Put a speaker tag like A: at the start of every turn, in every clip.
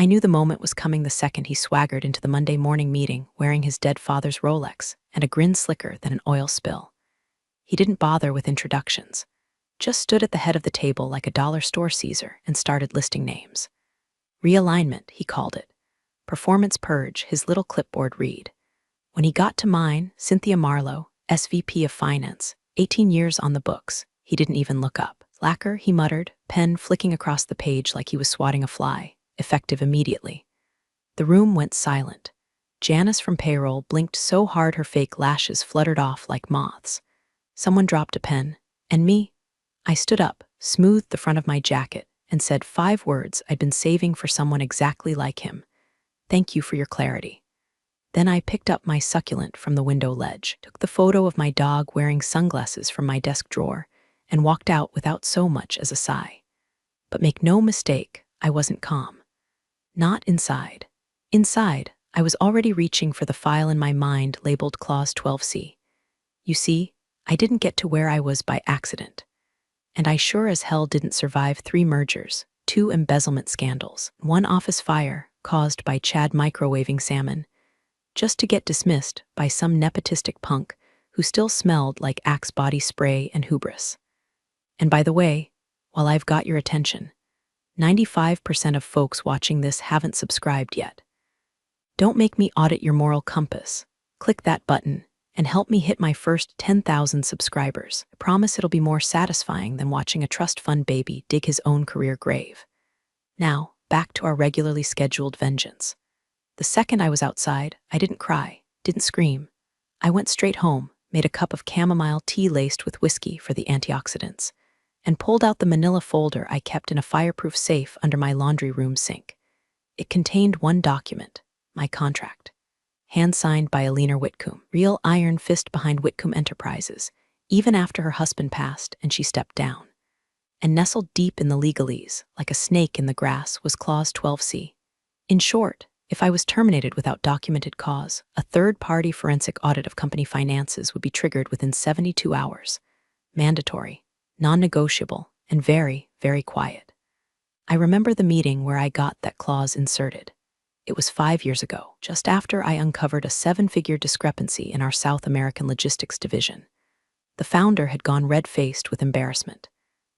A: I knew the moment was coming the second he swaggered into the Monday morning meeting wearing his dead father's Rolex and a grin slicker than an oil spill. He didn't bother with introductions, just stood at the head of the table like a dollar store Caesar and started listing names. Realignment, he called it. Performance purge, his little clipboard read. When he got to mine, Cynthia Marlowe, SVP of Finance, 18 years on the books, he didn't even look up. Slacker, he muttered, pen flicking across the page like he was swatting a fly, effective immediately. The room went silent. Janice from payroll blinked so hard her fake lashes fluttered off like moths. Someone dropped a pen, and me? I stood up, smoothed the front of my jacket, and said 5 words I'd been saving for someone exactly like him. Thank you for your clarity. Then I picked up my succulent from the window ledge, took the photo of my dog wearing sunglasses from my desk drawer, and walked out without so much as a sigh. But make no mistake, I wasn't calm. Not inside. Inside, I was already reaching for the file in my mind labeled Clause 12C. You see, I didn't get to where I was by accident. And I sure as hell didn't survive 3 mergers, 2 embezzlement scandals, 1 office fire caused by Chad microwaving salmon, just to get dismissed by some nepotistic punk who still smelled like Axe body spray and hubris. And by the way, while I've got your attention, 95% of folks watching this haven't subscribed yet. Don't make me audit your moral compass. Click that button and help me hit my first 10,000 subscribers. I promise it'll be more satisfying than watching a trust fund baby dig his own career grave. Now, back to our regularly scheduled vengeance. The second I was outside, I didn't cry, didn't scream. I went straight home, made a cup of chamomile tea laced with whiskey for the antioxidants, and pulled out the manila folder I kept in a fireproof safe under my laundry room sink. It contained 1 document, my contract. Hand-signed by Alina Whitcomb, real iron fist behind Whitcomb Enterprises, even after her husband passed and she stepped down. And nestled deep in the legalese, like a snake in the grass, was Clause 12C. In short, if I was terminated without documented cause, a third-party forensic audit of company finances would be triggered within 72 hours. Mandatory, non-negotiable, and very, very quiet. I remember the meeting where I got that clause inserted. It was 5 years ago, just after I uncovered a 7-figure discrepancy in our South American logistics division. The founder had gone red-faced with embarrassment.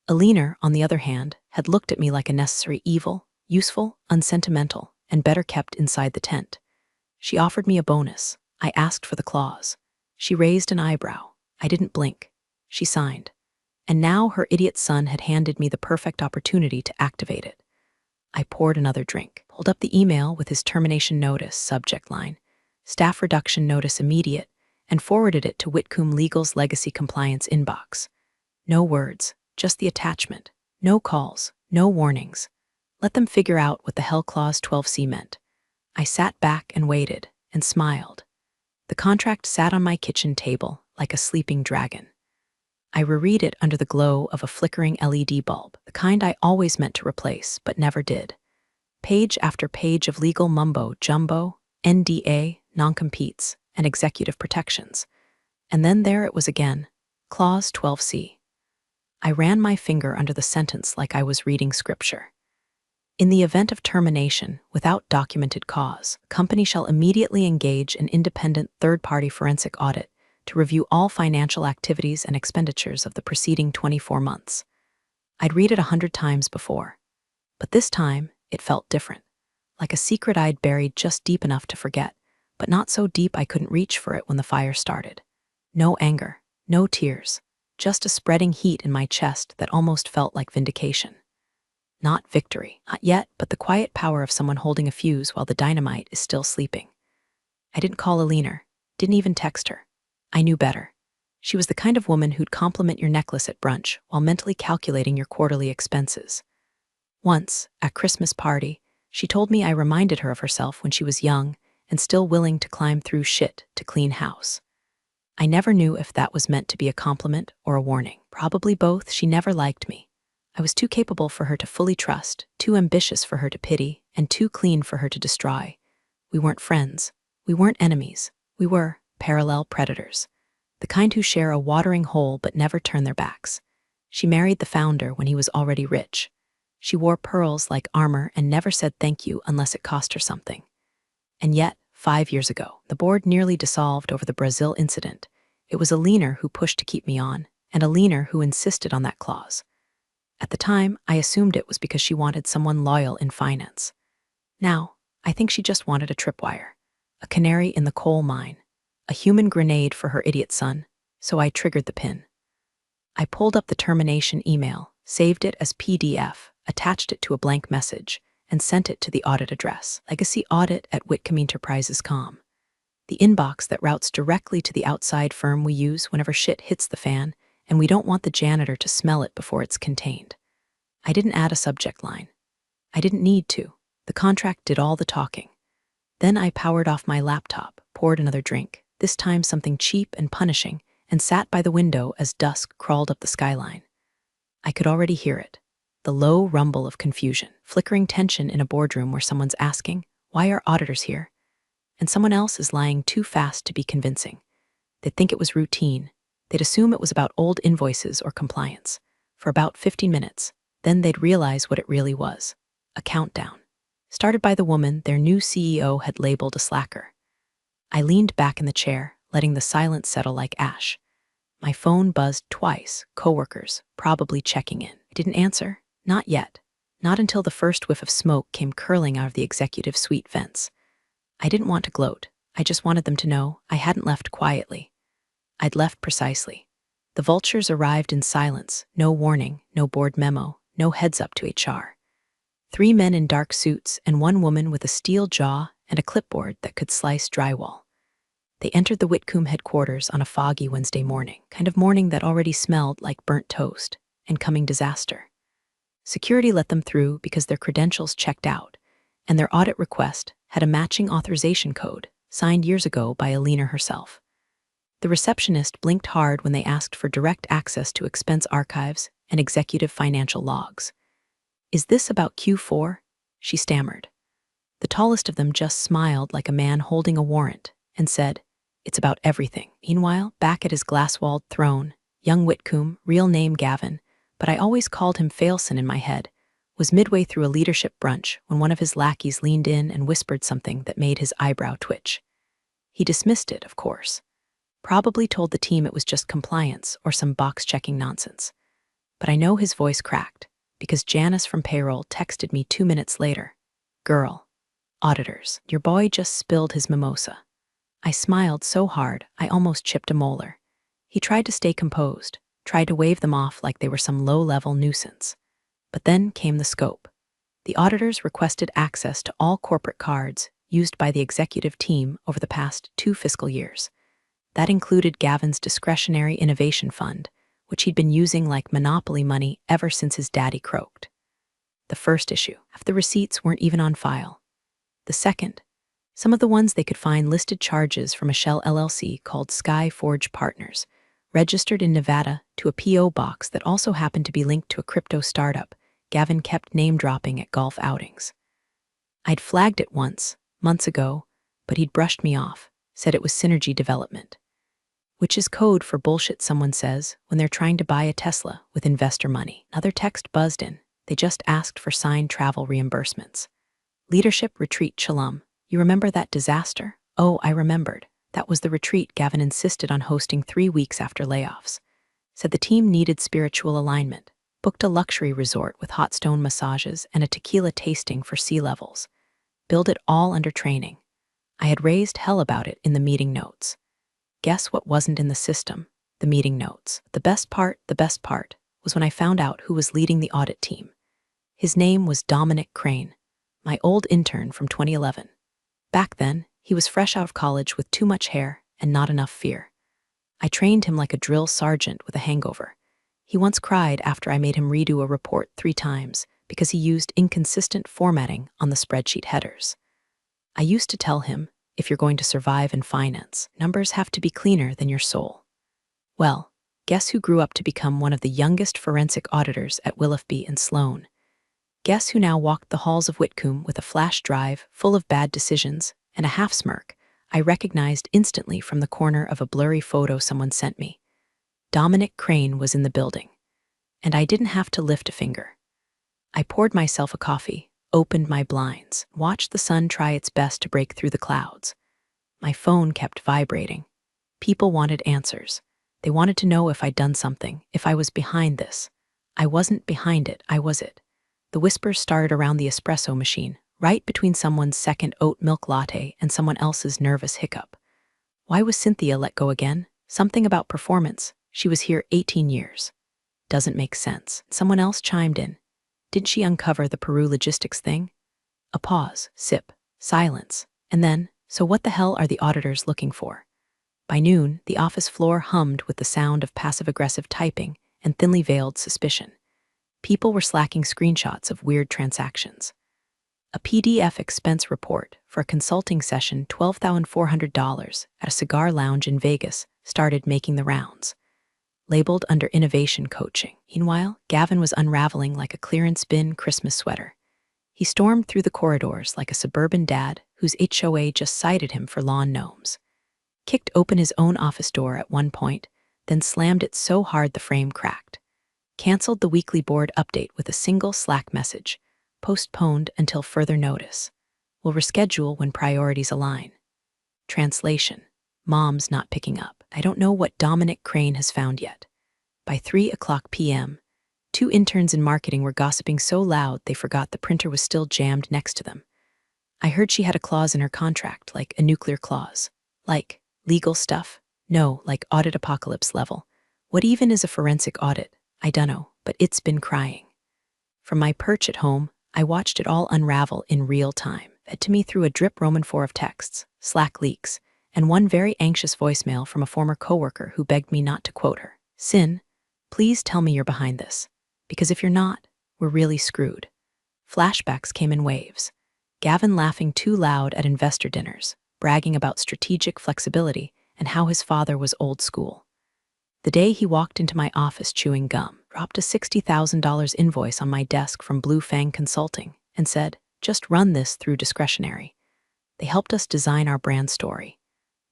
A: Alina, on the other hand, had looked at me like a necessary evil, useful, unsentimental, and better kept inside the tent. She offered me a bonus. I asked for the clause. She raised an eyebrow. I didn't blink. She signed. And now her idiot son had handed me the perfect opportunity to activate it. I poured another drink, pulled up the email with his termination notice subject line, staff reduction notice immediate, and forwarded it to Whitcomb Legal's legacy compliance inbox. No words, just the attachment. No calls, no warnings. Let them figure out what the hell Clause 12C meant. I sat back and waited, and smiled. The contract sat on my kitchen table like a sleeping dragon. I reread it under the glow of a flickering LED bulb, the kind I always meant to replace, but never did. Page after page of legal mumbo-jumbo, NDA, non-competes, and executive protections. And then there it was again, Clause 12C. I ran my finger under the sentence like I was reading scripture. In the event of termination, without documented cause, the company shall immediately engage an independent third-party forensic audit to review all financial activities and expenditures of the preceding 24 months. I'd read it 100 times before, but this time it felt different, like a secret I'd buried just deep enough to forget, but not so deep I couldn't reach for it when the fire started. No anger, no tears, just a spreading heat in my chest that almost felt like vindication. Not victory, not yet, but the quiet power of someone holding a fuse while the dynamite is still sleeping. I didn't call Alina, didn't even text her. I knew better. She was the kind of woman who'd compliment your necklace at brunch while mentally calculating your quarterly expenses. Once, at Christmas party, she told me I reminded her of herself when she was young and still willing to climb through shit to clean house. I never knew if that was meant to be a compliment or a warning. Probably both. She never liked me. I was too capable for her to fully trust, too ambitious for her to pity, and too clean for her to destroy. We weren't friends. We weren't enemies. We were parallel predators, the kind who share a watering hole but never turn their backs. She married the founder when he was already rich. She wore pearls like armor and never said thank you unless it cost her something. And yet, 5 years ago, the board nearly dissolved over the Brazil incident. It was a leaner who pushed to keep me on, and a leaner who insisted on that clause. At the time, I assumed it was because she wanted someone loyal in finance. Now, I think she just wanted a tripwire, a canary in the coal mine, a human grenade for her idiot son, so I triggered the pin. I pulled up the termination email, saved it as PDF, attached it to a blank message, and sent it to the audit address, legacyaudit@whitcombenterprises.com. The inbox that routes directly to the outside firm we use whenever shit hits the fan, and we don't want the janitor to smell it before it's contained. I didn't add a subject line. I didn't need to. The contract did all the talking. Then I powered off my laptop, poured another drink, this time something cheap and punishing, and sat by the window as dusk crawled up the skyline. I could already hear it, the low rumble of confusion, flickering tension in a boardroom where someone's asking, "Why are auditors here?" And someone else is lying too fast to be convincing. They'd think it was routine. They'd assume it was about old invoices or compliance. For about 15 minutes, then they'd realize what it really was, a countdown. Started by the woman their new CEO had labeled a slacker. I leaned back in the chair, letting the silence settle like ash. My phone buzzed twice, coworkers, probably checking in. I didn't answer, not yet, not until the first whiff of smoke came curling out of the executive suite vents. I didn't want to gloat, I just wanted them to know I hadn't left quietly. I'd left precisely. The vultures arrived in silence, no warning, no board memo, no heads up to HR. 3 men in dark suits and 1 woman with a steel jaw and a clipboard that could slice drywall. They entered the Whitcomb headquarters on a foggy Wednesday morning, kind of morning that already smelled like burnt toast and coming disaster. Security let them through because their credentials checked out, and their audit request had a matching authorization code signed years ago by Alina herself. The receptionist blinked hard when they asked for direct access to expense archives and executive financial logs. "Is this about Q4?" she stammered. The tallest of them just smiled like a man holding a warrant and said, "It's about everything." Meanwhile, back at his glass-walled throne, young Whitcomb, real name Gavin, but I always called him Failson in my head, was midway through a leadership brunch when one of his lackeys leaned in and whispered something that made his eyebrow twitch. He dismissed it, of course. Probably told the team it was just compliance or some box-checking nonsense. But I know his voice cracked, because Janice from payroll texted me 2 minutes later. "Girl, auditors, your boy just spilled his mimosa." I smiled so hard I almost chipped a molar. He tried to stay composed, tried to wave them off like they were some low-level nuisance. But then came the scope. The auditors requested access to all corporate cards used by the executive team over the past 2 fiscal years. That included Gavin's discretionary innovation fund, which he'd been using like monopoly money ever since his daddy croaked. The first issue, half the receipts weren't even on file. The second, some of the ones they could find listed charges from a shell LLC called Sky Forge Partners, registered in Nevada to a P.O. box that also happened to be linked to a crypto startup Gavin kept name-dropping at golf outings. I'd flagged it once, months ago, but he'd brushed me off, said it was synergy development, which is code for bullshit someone says when they're trying to buy a Tesla with investor money. Another text buzzed in. They just asked for signed travel reimbursements. Leadership retreat Chalum. You remember that disaster? Oh, I remembered. That was the retreat Gavin insisted on hosting 3 weeks after layoffs. Said the team needed spiritual alignment. Booked a luxury resort with hot stone massages and a tequila tasting for C-levels. Billed it all under training. I had raised hell about it in the meeting notes. Guess what wasn't in the system? The meeting notes. The best part, was when I found out who was leading the audit team. His name was Dominic Crane, my old intern from 2011. Back then, he was fresh out of college with too much hair and not enough fear. I trained him like a drill sergeant with a hangover. He once cried after I made him redo a report 3 times because he used inconsistent formatting on the spreadsheet headers. I used to tell him, if you're going to survive in finance, numbers have to be cleaner than your soul. Well, guess who grew up to become one of the youngest forensic auditors at Willoughby and Sloan? Guess who now walked the halls of Whitcomb with a flash drive full of bad decisions and a half smirk I recognized instantly from the corner of a blurry photo someone sent me? Dominic Crane was in the building, and I didn't have to lift a finger. I poured myself a coffee, opened my blinds, watched the sun try its best to break through the clouds. My phone kept vibrating. People wanted answers. They wanted to know if I'd done something, if I was behind this. I wasn't behind it, I was it. The whispers started around the espresso machine, right between someone's second oat milk latte and someone else's nervous hiccup. Why was Cynthia let go again? Something about performance. She was here 18 years. Doesn't make sense. Someone else chimed in. Didn't she uncover the Peru logistics thing? A pause, sip, silence, and then, so what the hell are the auditors looking for? By noon, the office floor hummed with the sound of passive-aggressive typing and thinly veiled suspicion. People were slacking screenshots of weird transactions. A PDF expense report for a consulting session, $12,400 at a cigar lounge in Vegas, started making the rounds. Labeled under innovation coaching. Meanwhile, Gavin was unraveling like a clearance bin Christmas sweater. He stormed through the corridors like a suburban dad whose HOA just cited him for lawn gnomes. Kicked open his own office door at one point, then slammed it so hard the frame cracked. Canceled the weekly board update with a single Slack message. Postponed until further notice. Will reschedule when priorities align. Translation. Mom's not picking up. I don't know what Dominic Crane has found yet. By 3:00 p.m., 2 interns in marketing were gossiping so loud they forgot the printer was still jammed next to them. I heard she had a clause in her contract, like a nuclear clause. Like, legal stuff? No, like audit apocalypse level. What even is a forensic audit? I dunno, but it's been crying. From my perch at home, I watched it all unravel in real time, fed to me through a drip Roman 4 of texts, Slack leaks, and one very anxious voicemail from a former coworker who begged me not to quote her. Sin, please tell me you're behind this, because if you're not, we're really screwed. Flashbacks came in waves. Gavin laughing too loud at investor dinners, bragging about strategic flexibility and how his father was old school. The day he walked into my office chewing gum, dropped a $60,000 invoice on my desk from Blue Fang Consulting, and said, just run this through discretionary. They helped us design our brand story.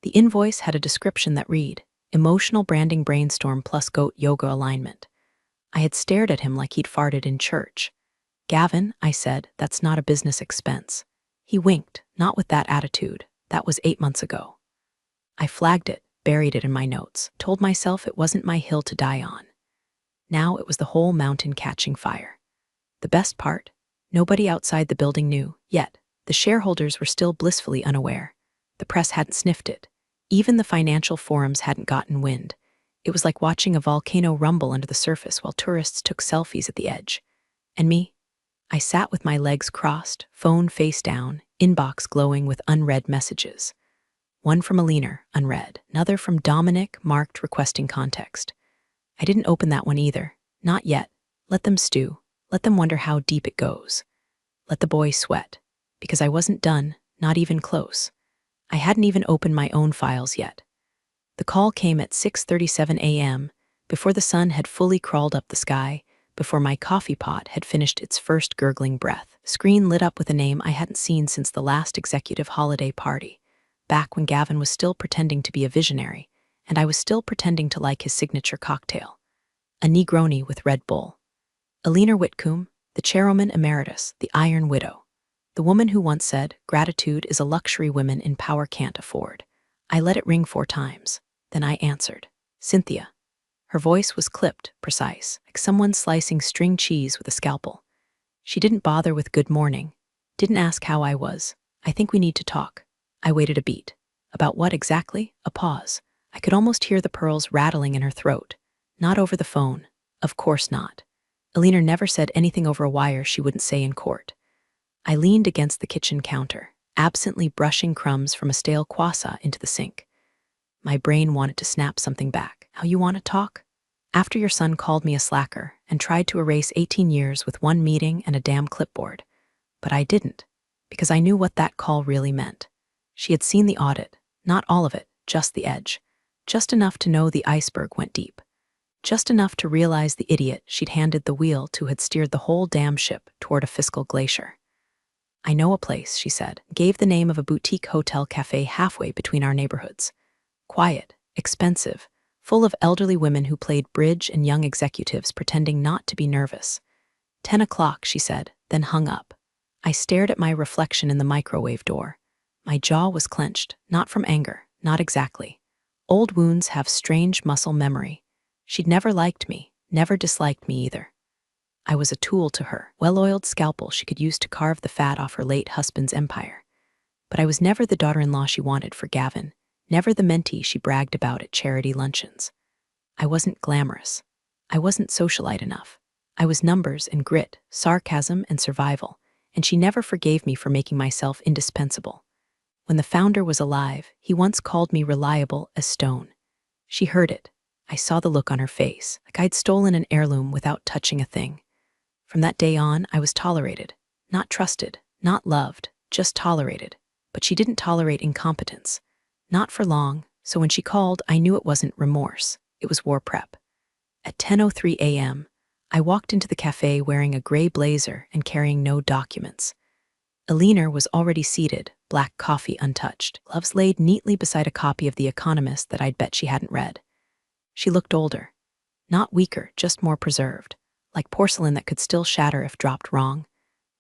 A: The invoice had a description that read, Emotional Branding Brainstorm plus Goat Yoga Alignment. I had stared at him like he'd farted in church. Gavin, I said, that's not a business expense. He winked, not with that attitude. That was 8 months ago. I flagged it, buried it in my notes, told myself it wasn't my hill to die on. Now it was the whole mountain catching fire. The best part? Nobody outside the building knew, yet. The shareholders were still blissfully unaware. The press hadn't sniffed it. Even the financial forums hadn't gotten wind. It was like watching a volcano rumble under the surface while tourists took selfies at the edge. And me? I sat with my legs crossed, phone face down, inbox glowing with unread messages. One from Alina, unread. Another from Dominic, marked requesting context. I didn't open that one either. Not yet. Let them stew. Let them wonder how deep it goes. Let the boys sweat. Because I wasn't done, not even close. I hadn't even opened my own files yet. The call came at 6:37 a.m., before the sun had fully crawled up the sky, before my coffee pot had finished its first gurgling breath. The screen lit up with a name I hadn't seen since the last executive holiday party, back when Gavin was still pretending to be a visionary, and I was still pretending to like his signature cocktail. A Negroni with Red Bull. Alina Whitcomb, the Chairwoman Emeritus, the Iron Widow. The woman who once said, gratitude is a luxury women in power can't afford. I let it ring 4 times. Then I answered. Cynthia. Her voice was clipped, precise, like someone slicing string cheese with a scalpel. She didn't bother with good morning. Didn't ask how I was. I think we need to talk. I waited a beat. About what exactly? A pause. I could almost hear the pearls rattling in her throat. Not over the phone. Of course not. Alina never said anything over a wire she wouldn't say in court. I leaned against the kitchen counter, absently brushing crumbs from a stale croissant into the sink. My brain wanted to snap something back. How you want to talk? After your son called me a slacker and tried to erase 18 years with 1 meeting and a damn clipboard. But I didn't, because I knew what that call really meant. She had seen the audit, not all of it, just the edge. Just enough to know the iceberg went deep. Just enough to realize the idiot she'd handed the wheel to had steered the whole damn ship toward a fiscal glacier. I know a place, she said, gave the name of a boutique hotel cafe halfway between our neighborhoods. Quiet, expensive, full of elderly women who played bridge and young executives pretending not to be nervous. 10 o'clock, she said, then hung up. I stared at my reflection in the microwave door. My jaw was clenched, not from anger, not exactly. Old wounds have strange muscle memory. She'd never liked me, never disliked me either. I was a tool to her, well-oiled scalpel she could use to carve the fat off her late husband's empire. But I was never the daughter-in-law she wanted for Gavin, never the mentee she bragged about at charity luncheons. I wasn't glamorous. I wasn't socialite enough. I was numbers and grit, sarcasm and survival, and she never forgave me for making myself indispensable. When the founder was alive, he once called me reliable as stone. She heard it. I saw the look on her face, like I'd stolen an heirloom without touching a thing. From that day on, I was tolerated. Not trusted, not loved, just tolerated. But she didn't tolerate incompetence. Not for long, so when she called, I knew it wasn't remorse. It was war prep. At 10:03 a.m., I walked into the cafe wearing a gray blazer and carrying no documents. Alina was already seated, black coffee untouched, gloves laid neatly beside a copy of The Economist that I'd bet she hadn't read. She looked older. Not weaker, just more preserved, like porcelain that could still shatter if dropped wrong.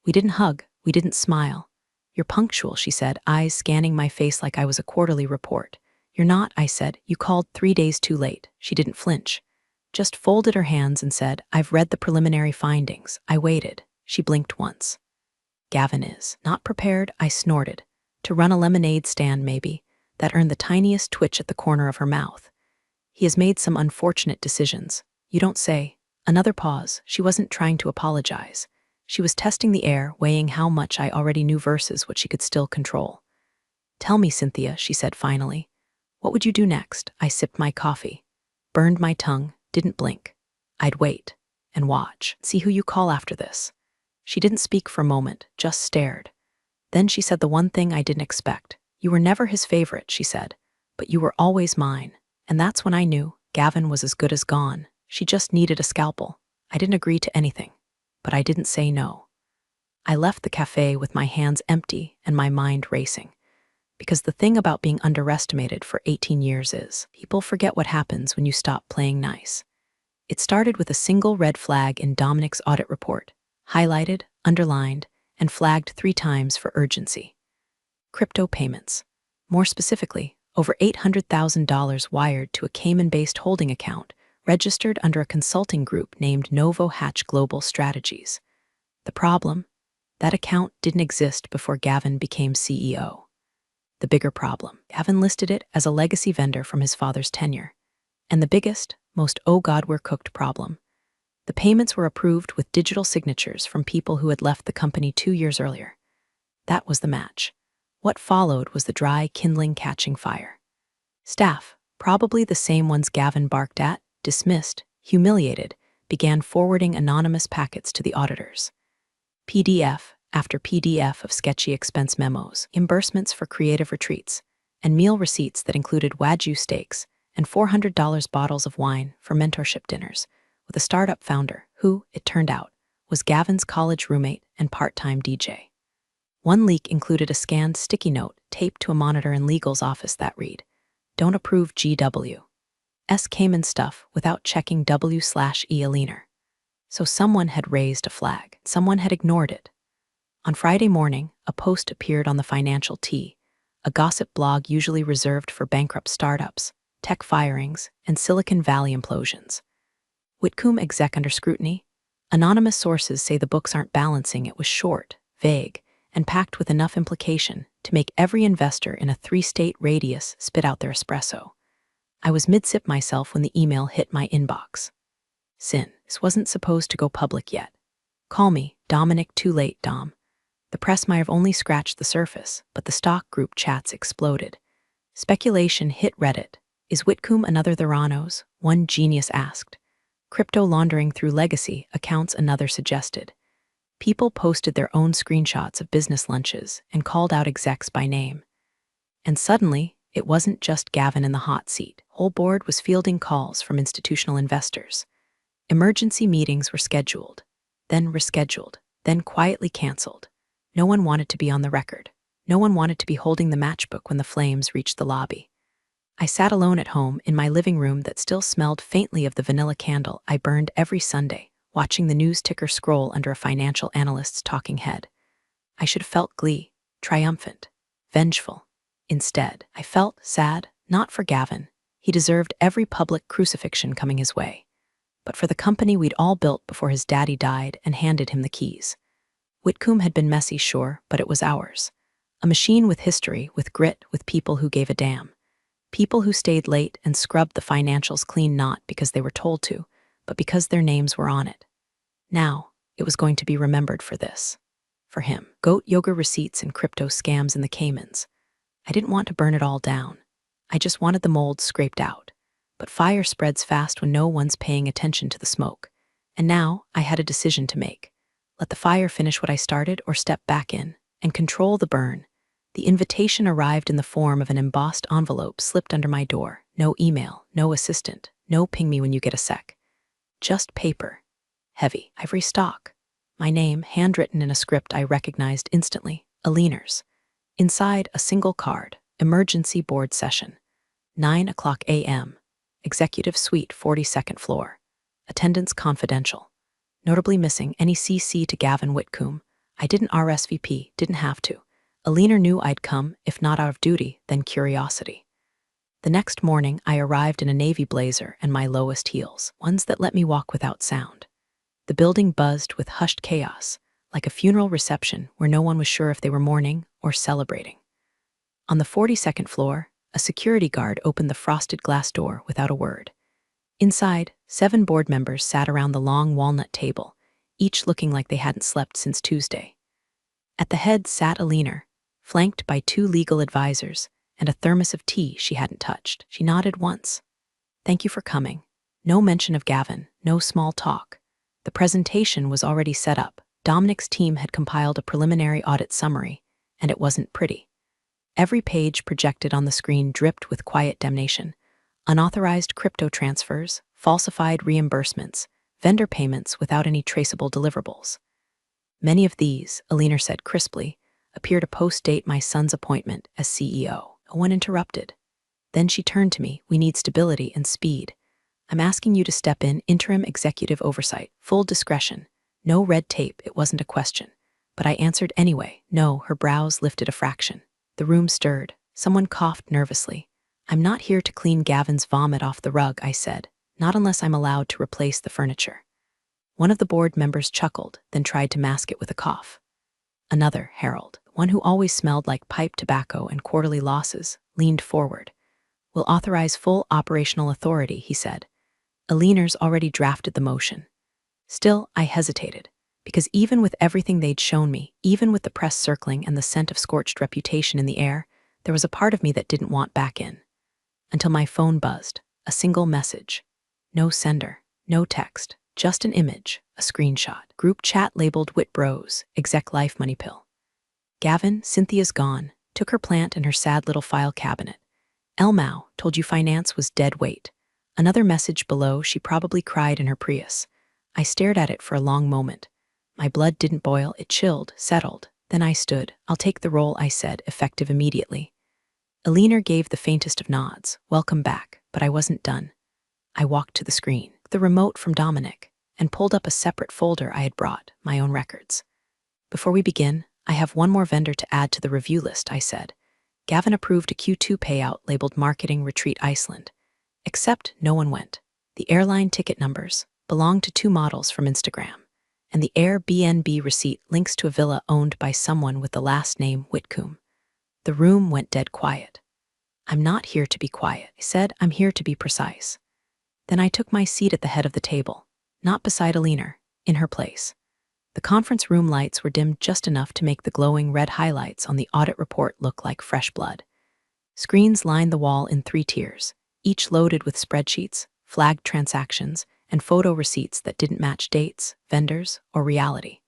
A: We didn't hug, we didn't smile. "You're punctual," she said, eyes scanning my face like I was a quarterly report. "You're not," I said. "You called 3 days too late." She didn't flinch. Just folded her hands and said, "I've read the preliminary findings." I waited. She blinked once. "Gavin is not prepared," I snorted. "To run a lemonade stand, maybe." That earned the tiniest twitch at the corner of her mouth. "He has made some unfortunate decisions." "You don't say." Another pause. She wasn't trying to apologize. She was testing the air, weighing how much I already knew versus what she could still control. "Tell me, Cynthia," she said finally. "What would you do next?" I sipped my coffee. Burned my tongue, didn't blink. I'd wait and watch, see who you call after this. She didn't speak for a moment, just stared. Then she said the one thing I didn't expect. "You were never his favorite," she said, "but you were always mine." And that's when I knew Gavin was as good as gone. She just needed a scalpel. I didn't agree to anything, but I didn't say no. I left the cafe with my hands empty and my mind racing. Because the thing about being underestimated for 18 years is, people forget what happens when you stop playing nice. It started with a single red flag in Dominic's audit report, highlighted, underlined, and flagged 3 times for urgency. Crypto payments. More specifically, over $800,000 wired to a Cayman-based holding account registered under a consulting group named Novo Hatch Global Strategies. The problem? That account didn't exist before Gavin became CEO. The bigger problem, Gavin listed it as a legacy vendor from his father's tenure. And the biggest, most oh god we're cooked problem. The payments were approved with digital signatures from people who had left the company 2 years earlier. That was the match. What followed was the dry kindling catching fire. Staff, probably the same ones Gavin barked at, dismissed, humiliated, began forwarding anonymous packets to the auditors. PDF after PDF of sketchy expense memos, reimbursements for creative retreats, and meal receipts that included Wagyu steaks and $400 bottles of wine for mentorship dinners with a startup founder who, it turned out, was Gavin's college roommate and part-time DJ. One leak included a scanned sticky note taped to a monitor in legal's office that read, "Don't approve GW. S Cayman stuff without checking W/E Alina." So someone had raised a flag. Someone had ignored it. On Friday morning, a post appeared on the Financial T, a gossip blog usually reserved for bankrupt startups, tech firings, and Silicon Valley implosions. Whitcomb exec under scrutiny? Anonymous sources say the books aren't balancing. It was short, vague, and packed with enough implication to make every investor in a 3-state radius spit out their espresso. I was mid-sip myself when the email hit my inbox. "Sin, this wasn't supposed to go public yet. Call me, Dominic. Too late, Dom." The press might have only scratched the surface, but the stock group chats exploded. Speculation hit Reddit. "Is Whitcomb another Theranos?" one genius asked. "Crypto laundering through legacy accounts," another suggested. People posted their own screenshots of business lunches and called out execs by name. And suddenly, it wasn't just Gavin in the hot seat. Whole board was fielding calls from institutional investors. Emergency meetings were scheduled, then rescheduled, then quietly canceled. No one wanted to be on the record. No one wanted to be holding the matchbook when the flames reached the lobby. I sat alone at home in my living room that still smelled faintly of the vanilla candle I burned every Sunday, watching the news ticker scroll under a financial analyst's talking head. I should have felt glee, triumphant, vengeful. Instead, I felt sad, not for Gavin. He deserved every public crucifixion coming his way, but for the company we'd all built before his daddy died and handed him the keys. Whitcomb had been messy, sure, but it was ours. A machine with history, with grit, with people who gave a damn. People who stayed late and scrubbed the financials clean not because they were told to, but because their names were on it. Now, it was going to be remembered for this. For him, goat yoga receipts and crypto scams in the Caymans. I didn't want to burn it all down. I just wanted the mold scraped out. But fire spreads fast when no one's paying attention to the smoke. And now, I had a decision to make. Let the fire finish what I started or step back in and control the burn. The invitation arrived in the form of an embossed envelope slipped under my door. No email, no assistant, no ping me when you get a sec. Just paper. Heavy, ivory stock. My name, handwritten in a script I recognized instantly, Auditors. Inside, a single card, emergency board session. 9:00 a.m. Executive suite, 42nd floor. Attendance confidential. Notably missing any CC to Gavin Whitcomb. I didn't RSVP, didn't have to. Alina knew I'd come, if not out of duty, then curiosity. The next morning, I arrived in a navy blazer and my lowest heels, ones that let me walk without sound. The building buzzed with hushed chaos, like a funeral reception where no one was sure if they were mourning or celebrating. On the 42nd floor, a security guard opened the frosted glass door without a word. Inside, 7 board members sat around the long walnut table, each looking like they hadn't slept since Tuesday. At the head sat Alina, flanked by 2 legal advisors and a thermos of tea she hadn't touched. She nodded once. Thank you for coming. No mention of Gavin, no small talk. The presentation was already set up. Dominic's team had compiled a preliminary audit summary, and it wasn't pretty. Every page projected on the screen dripped with quiet damnation. Unauthorized crypto transfers, falsified reimbursements, vendor payments without any traceable deliverables. Many of these, Alina said crisply, appear to post-date my son's appointment as CEO. No one interrupted. Then she turned to me. We need stability and speed. I'm asking you to step in, interim executive oversight, full discretion. No red tape, it wasn't a question. But I answered anyway. No, her brows lifted a fraction. The room stirred. Someone coughed nervously. I'm not here to clean Gavin's vomit off the rug, I said, not unless I'm allowed to replace the furniture. One of the board members chuckled, then tried to mask it with a cough. Another, Harold, one who always smelled like pipe tobacco and quarterly losses, leaned forward. We'll authorize full operational authority, he said. Alina's already drafted the motion. Still, I hesitated, because even with everything they'd shown me, even with the press circling and the scent of scorched reputation in the air, there was a part of me that didn't want back in. Until my phone buzzed, a single message. No sender, no text, just an image, a screenshot. Group chat labeled Wit Bros, exec life money pill. Gavin, Cynthia's gone, took her plant and her sad little file cabinet. Elmau told you finance was dead weight. Another message below, she probably cried in her Prius. I stared at it for a long moment. My blood didn't boil, it chilled, settled. Then I stood. I'll take the role, I said, effective immediately. Alina gave the faintest of nods. Welcome back, but I wasn't done. I walked to the screen, the remote from Dominic, and pulled up a separate folder I had brought, my own records. Before we begin, I have one more vendor to add to the review list, I said. Gavin approved a Q2 payout labeled Marketing Retreat Iceland. Except no one went. The airline ticket numbers belonged to 2 models from Instagram, and the Airbnb receipt links to a villa owned by someone with the last name Whitcomb. The room went dead quiet. I'm not here to be quiet, I said. I'm here to be precise. Then I took my seat at the head of the table, not beside Alina, in her place. The conference room lights were dimmed just enough to make the glowing red highlights on the audit report look like fresh blood. Screens lined the wall in 3 tiers, each loaded with spreadsheets, flagged transactions, and photo receipts that didn't match dates, vendors, or reality.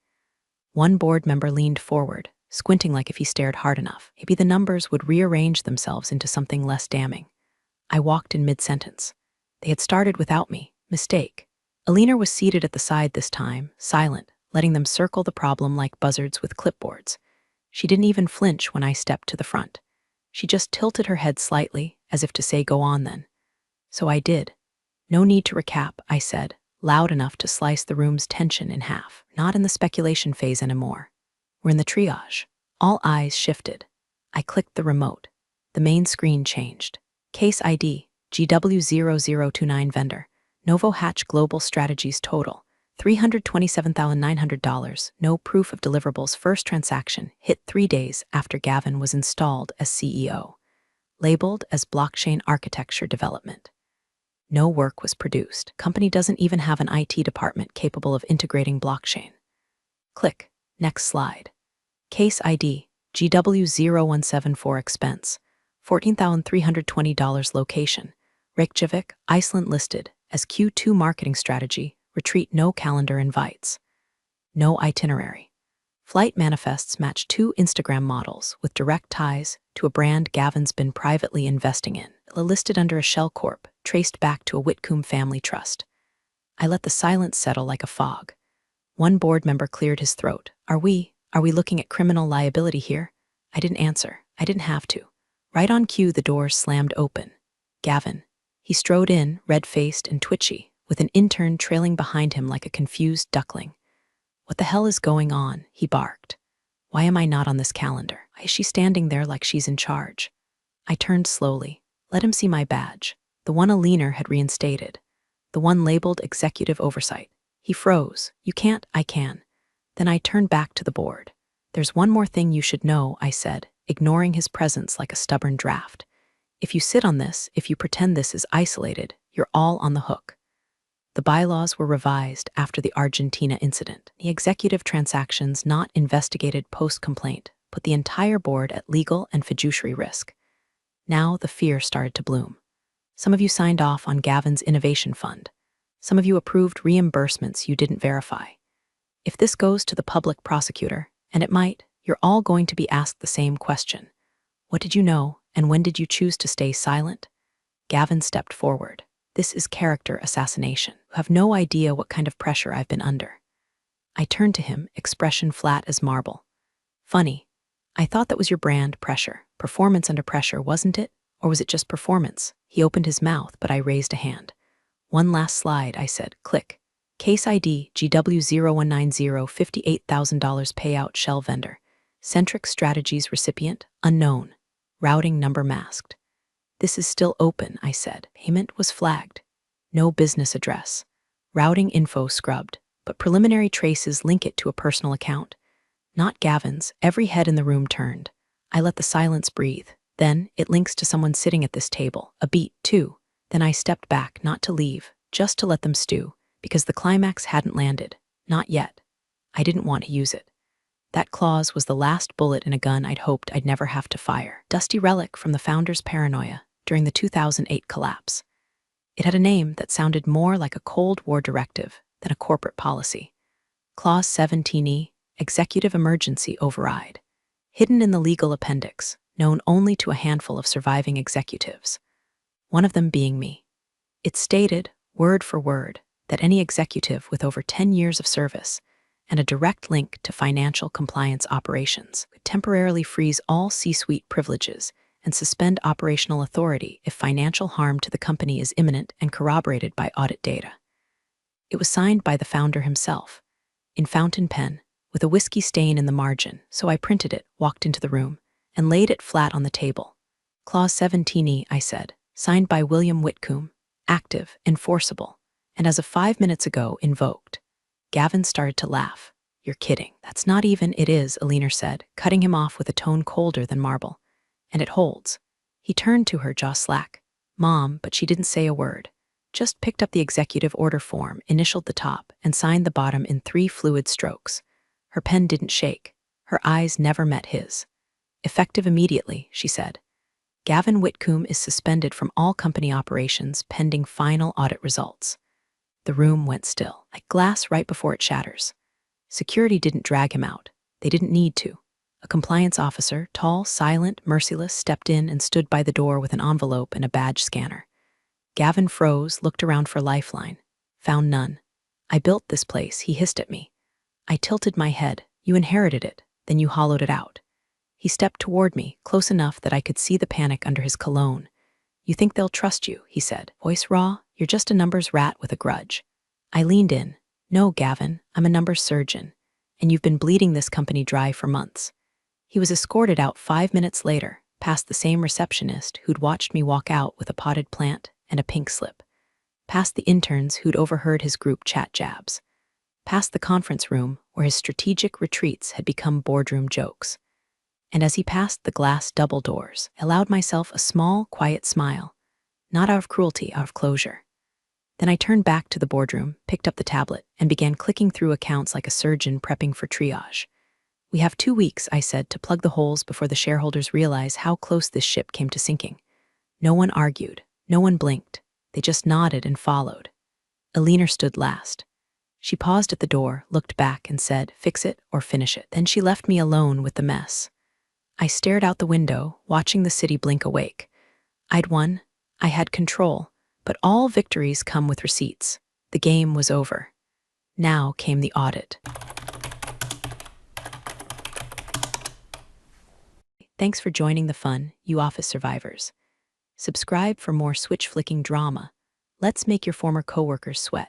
A: One board member leaned forward, squinting like if he stared hard enough. Maybe the numbers would rearrange themselves into something less damning. I walked in mid-sentence. They had started without me. Mistake. Alina was seated at the side this time, silent, letting them circle the problem like buzzards with clipboards. She didn't even flinch when I stepped to the front. She just tilted her head slightly, as if to say, go on then. So I did. No need to recap, I said, loud enough to slice the room's tension in half. Not in the speculation phase anymore. We're in the triage. All eyes shifted. I clicked the remote. The main screen changed. Case ID, GW0029 vendor. Novo Hatch Global Strategies total, $327,900. No proof of deliverables. First transaction hit 3 days after Gavin was installed as CEO. Labeled as blockchain architecture development. No work was produced. Company doesn't even have an IT department capable of integrating blockchain. Click. Next slide. Case ID, GW0174 expense, $14,320. Location, Reykjavik, Iceland. Listed as Q2 marketing strategy. Retreat. No calendar invites. No itinerary. Flight manifests match 2 Instagram models with direct ties to a brand Gavin's been privately investing in. Listed under a shell corp, traced back to a Whitcomb family trust. I let the silence settle like a fog. One board member cleared his throat. Are we looking at criminal liability here? I didn't answer. I didn't have to. Right on cue, the doors slammed open. Gavin. He strode in, red-faced and twitchy, with an intern trailing behind him like a confused duckling. What the hell is going on? He barked. Why am I not on this calendar? Why is she standing there like she's in charge? I turned slowly, let him see my badge, the one a leaner had reinstated, the one labeled Executive Oversight. He froze. You can't. I can. Then I turned back to the board. There's one more thing you should know, I said, ignoring his presence like a stubborn draft. If you sit on this, if you pretend this is isolated, you're all on the hook. The bylaws were revised after the Argentina incident. The executive transactions not investigated post-complaint put the entire board at legal and fiduciary risk. Now the fear started to bloom. Some of you signed off on Gavin's innovation fund. Some of you approved reimbursements you didn't verify. If this goes to the public prosecutor, and it might, you're all going to be asked the same question. What did you know, and when did you choose to stay silent? Gavin stepped forward. This is character assassination. You have no idea what kind of pressure I've been under. I turned to him, expression flat as marble. Funny. I thought that was your brand, pressure. Performance under pressure, wasn't it? Or was it just performance? He opened his mouth, but I raised a hand. One last slide, I said. Click. Case ID, GW0190, $58,000 payout shell vendor. Centric Strategies recipient, unknown. Routing number masked. This is still open, I said. Payment was flagged. No business address. Routing info scrubbed, but preliminary traces link it to a personal account. Not Gavin's. Every head in the room turned. I let the silence breathe. Then it links to someone sitting at this table. A beat, too. Then I stepped back, not to leave, just to let them stew, because the climax hadn't landed. Not yet. I didn't want to use it. That clause was the last bullet in a gun I'd hoped I'd never have to fire. Dusty relic from the founder's paranoia during the 2008 collapse. It had a name that sounded more like a Cold War directive than a corporate policy. Clause 17E, Executive Emergency Override. Hidden in the legal appendix, known only to a handful of surviving executives. One of them being me. It stated, word for word, that any executive with over 10 years of service and a direct link to financial compliance operations would temporarily freeze all C-suite privileges and suspend operational authority if financial harm to the company is imminent and corroborated by audit data. It was signed by the founder himself, in fountain pen, with a whiskey stain in the margin, so I printed it, walked into the room, and laid it flat on the table. Clause 17E, I said, signed by William Whitcomb, active, enforceable, and as of 5 minutes ago, invoked. Gavin started to laugh. You're kidding. That's not even it is, Alina said, cutting him off with a tone colder than marble. And it holds. He turned to her, jaw slack. Mom, but she didn't say a word. Just picked up the executive order form, initialed the top, and signed the bottom in 3 fluid strokes. Her pen didn't shake. Her eyes never met his. Effective immediately, she said. Gavin Whitcomb is suspended from all company operations pending final audit results. The room went still, like glass right before it shatters. Security didn't drag him out. They didn't need to. A compliance officer, tall, silent, merciless, stepped in and stood by the door with an envelope and a badge scanner. Gavin froze, looked around for lifeline. Found none. I built this place, he hissed at me. I tilted my head. You inherited it, then you hollowed it out. He stepped toward me, close enough that I could see the panic under his cologne. You think they'll trust you, he said, voice raw. You're just a numbers rat with a grudge. I leaned in. No, Gavin, I'm a numbers surgeon, and you've been bleeding this company dry for months. He was escorted out 5 minutes later, past the same receptionist who'd watched me walk out with a potted plant and a pink slip, past the interns who'd overheard his group chat jabs, past the conference room where his strategic retreats had become boardroom jokes. And as he passed the glass double doors, I allowed myself a small, quiet smile, not out of cruelty, out of closure. Then I turned back to the boardroom, picked up the tablet, and began clicking through accounts like a surgeon prepping for triage. We have 2 weeks, I said, to plug the holes before the shareholders realize how close this ship came to sinking. No one argued. No one blinked. They just nodded and followed. Alina stood last. She paused at the door, looked back, and said, "Fix it or finish it." Then she left me alone with the mess. I stared out the window, watching the city blink awake. I'd won. I had control. But all victories come with receipts. The game was over. Now came the audit. Thanks for joining the fun, you office survivors. Subscribe for more switch-flicking drama. Let's make your former coworkers sweat.